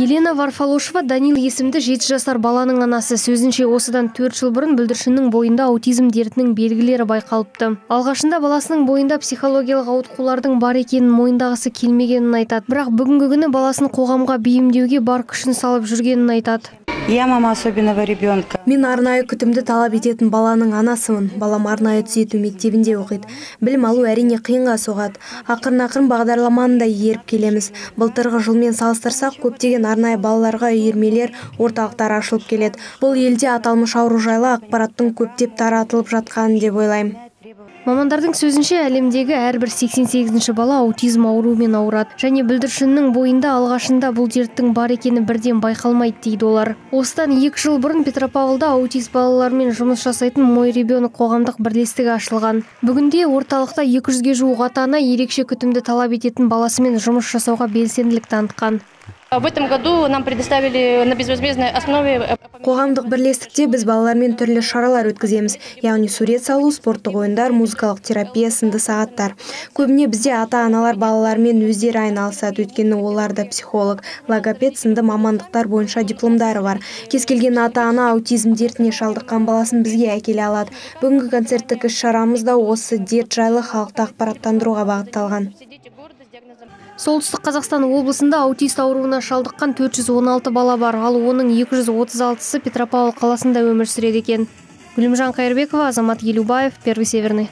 Елена Варфолошева Данил есімді 7 жасар баланың анасы. Сөзінше, осыдан 4 жыл бұрын бүлдіршіннің бойында аутизм дертінің белгілері байқалыпты. Алғашында баласының бойында психологиялық ауытқулардың бар екенін мойындағысы келмегенін айтады. Бірақ бүгінгі күні баласын қоғамға бейімдеуге бар күшін салып жүргенін айтады. Я мама особенного ребенка. Мен арнайы күтімді талап ететін баланың анасымын. Балам арнайы түзету мектебінде оқиды. Білім алу әрине қиынға соғады. Ақырын бағдарламаны да еріп келеміз. Былтырғы жылмен салыстырсақ, көптеген арнайы балаларға үйірмелер, орталықтар ашылып келеді. Бұл елде аталмыш ауру жайлы ақпараттың көптеп таратылып жатқанын деп ойлаймын. Мамандардың сөзінше, әлемдегі әрбір 88-ші бала аутизм ауруымен ауырады. Және бүлдіршіннің бойында алғашында бұл дерттің бар екені бірден байқалмайды дейді олар. Осыдан 2 жыл бұрын Петропавлда аутист балалармен жұмыс жасайтын Мой ребенок қоғамдық бірлестігі ашылған. Бүгінде орталықта 200-ге жуық ата-ана ерекше күтімді талап ететін баласымен жұмыс жасауға белсенділік танытқан. В этом году нам предоставили на безвозмездной основе. Қоғамдық бірлестікте біз балалармен түрлі шаралар өткіземіз. Яғни сурет салу, спорттық ойындар, музыкалық терапия сынды сағаттар. Көбіне бізде ата-аналар балалармен өздері айналысады, өйткені оларда психолог, логопед сынды мамандықтар бойынша дипломдары бар. Кез келген ата-ана аутизм дертіне шалдыққан баласын бізге әкеле алады. Бүгінгі концерттік іс-шарамыз да осы дерт жайлы халықты ақпараттандыруға бағытталған. Солтүстік Қазақстан облысында аутист ауруына шалдыққан 416 бала бар, ал оның 236-сы Петропавл қаласында өмір сүреді екен. Гүлімжан Қайырбекова, Азамат Елубаев, Первый Северный.